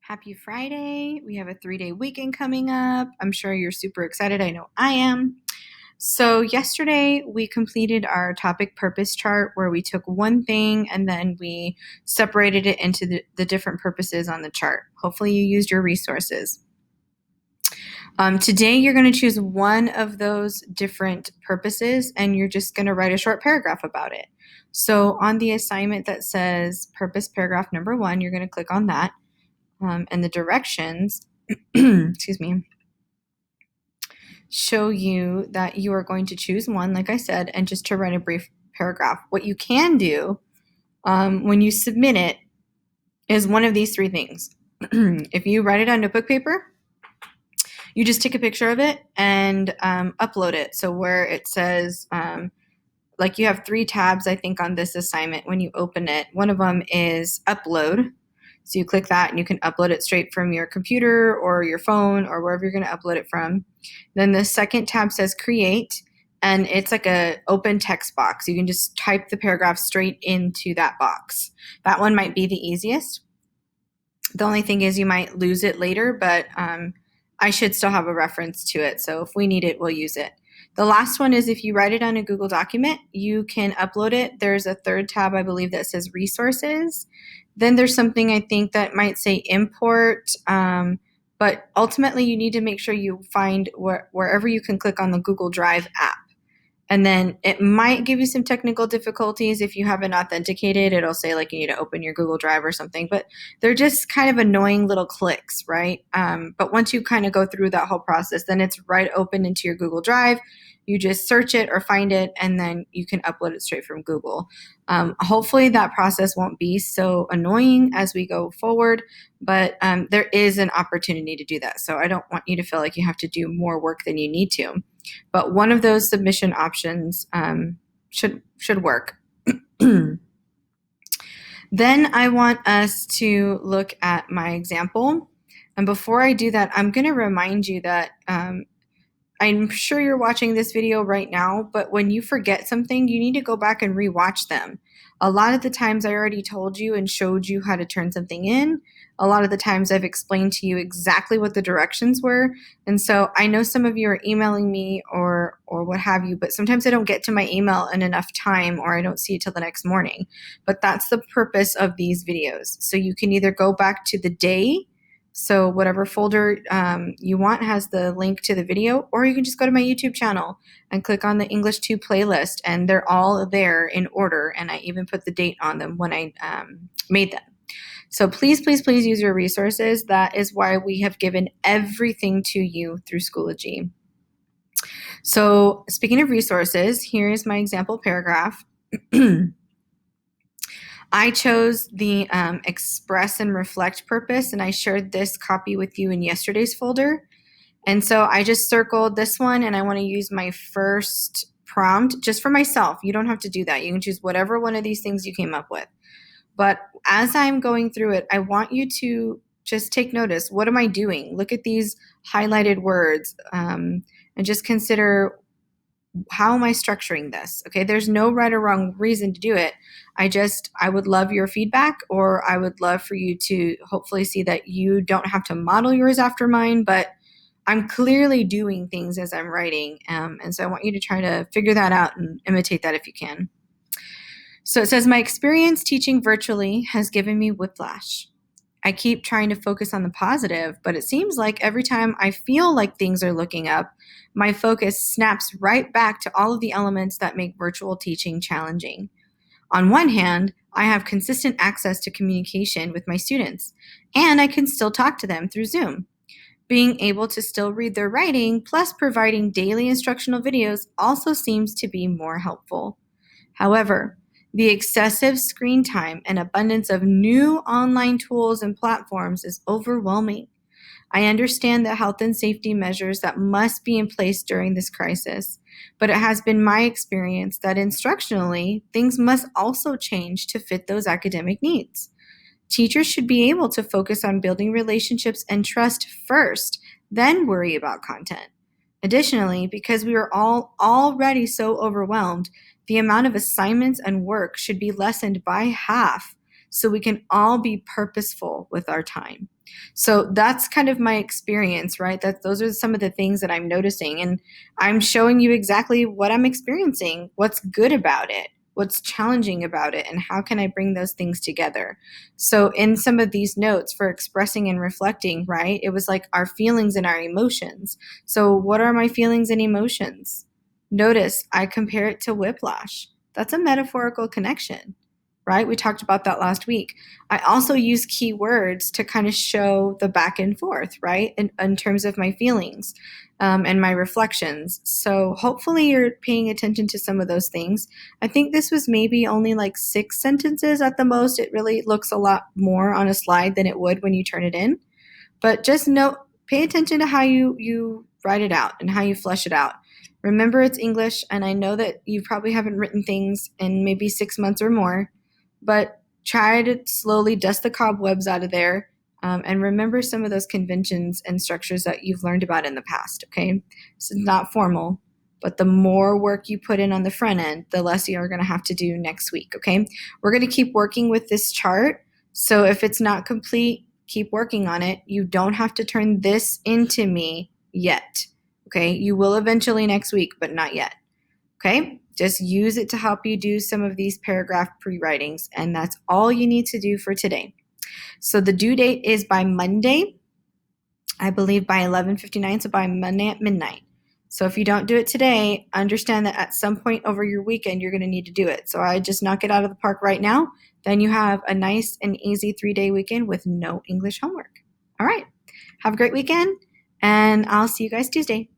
Happy Friday. We have a 3-day weekend coming up. I'm sure you're super excited. I know I am. So, yesterday we completed our topic purpose chart where we took one thing and then we separated it into the different purposes on the chart. Hopefully, you used your resources. Today, you're going to choose one of those different purposes and you're just going to write a short paragraph about it. So, on the assignment that says purpose paragraph number 1, you're going to click on that. And the directions, excuse me, show you that you are going to choose one, like I said, and just to write a brief paragraph. What you can do when you submit it is one of these 3 things. If you write it on notebook paper, you just take a picture of it and upload it. So where it says, like you have 3 tabs, I think, on this assignment when you open it. One of them is upload. So you click that and you can upload it straight from your computer or your phone or wherever you're going to upload it from. Then the second tab says create, and it's like a open text box. You can just type the paragraph straight into that box. That one might be the easiest. The only thing is you might lose it later, but I should still have a reference to it. So if we need it, we'll use it. The last one is if you write it on a Google document, you can upload it. There's a third tab, I believe, that says resources. Then there's something I think that might say import, but ultimately you need to make sure you find wherever you can click on the Google Drive app. And then it might give you some technical difficulties if you haven't authenticated. It'll say like you need to open your Google Drive or something, but they're just kind of annoying little clicks, right? But once you kind of go through that whole process, then it's right open into your Google Drive. You just search it or find it, and then you can upload it straight from Google. Hopefully that process won't be so annoying as we go forward, but there is an opportunity to do that. So I don't want you to feel like you have to do more work than you need to. But one of those submission options should work. Then I want us to look at my example. And before I do that, I'm going to remind you that I'm sure you're watching this video right now, but when you forget something, you need to go back and rewatch them. A lot of the times I already told you and showed you how to turn something in. A lot of the times I've explained to you exactly what the directions were. And so I know some of you are emailing me or what have you, but sometimes I don't get to my email in enough time or I don't see it till the next morning. But that's the purpose of these videos. So you can either go back to the day, so whatever folder you want has the link to the video, or you can just go to my YouTube channel and click on the English 2 playlist, and they're all there in order, and I even put the date on them when I made them. So please, please, please use your resources. That is why we have given everything to you through Schoology. So speaking of resources, here is my example paragraph. I chose the express and reflect purpose, and I shared this copy with you in yesterday's folder. And so I just circled this one, and I want to use my first prompt just for myself. You don't have to do that. You can choose whatever one of these things you came up with. But as I'm going through it, I want you to just take notice. What am I doing? Look at these highlighted words and just consider, how am I structuring this? Okay, there's no right or wrong reason to do it. I would love your feedback, or I would love for you to hopefully see that you don't have to model yours after mine, but I'm clearly doing things as I'm writing. And so I want you to try to figure that out and imitate that if you can. So it says, my experience teaching virtually has given me whiplash. I keep trying to focus on the positive, but it seems like every time I feel like things are looking up, my focus snaps right back to all of the elements that make virtual teaching challenging. On one hand, I have consistent access to communication with my students, and I can still talk to them through Zoom. Being able to still read their writing, plus providing daily instructional videos, also seems to be more helpful. However, the excessive screen time and abundance of new online tools and platforms is overwhelming. I understand the health and safety measures that must be in place during this crisis, but it has been my experience that instructionally, things must also change to fit those academic needs. Teachers should be able to focus on building relationships and trust first, then worry about content. Additionally, because we are all already so overwhelmed, the amount of assignments and work should be lessened by half so we can all be purposeful with our time. So that's kind of my experience, right? Those are some of the things that I'm noticing, and I'm showing you exactly what I'm experiencing, what's good about it, what's challenging about it, and how can I bring those things together. So in some of these notes for expressing and reflecting, right, it was like our feelings and our emotions. So what are my feelings and emotions? Notice I compare it to whiplash. That's a metaphorical connection, right? We talked about that last week. I also use keywords to kind of show the back and forth, right? In terms of my feelings and my reflections. So hopefully you're paying attention to some of those things. I think this was maybe only like 6 sentences at the most. It really looks a lot more on a slide than it would when you turn it in. But just note, pay attention to how you write it out and how you flesh it out. Remember, it's English, and I know that you probably haven't written things in maybe 6 months or more, but try to slowly dust the cobwebs out of there, and remember some of those conventions and structures that you've learned about in the past, okay? This is not formal, but the more work you put in on the front end, the less you're going to have to do next week, okay? We're going to keep working with this chart, so if it's not complete, keep working on it. You don't have to turn this into me yet, okay? You will eventually next week, but not yet, okay? Just use it to help you do some of these paragraph pre-writings, and that's all you need to do for today. So the due date is by Monday, I believe by 11:59, so by Monday at midnight. So if you don't do it today, understand that at some point over your weekend, you're going to need to do it. So I just knock it out of the park right now. Then you have a nice and easy 3-day weekend with no English homework. All right. Have a great weekend, and I'll see you guys Tuesday.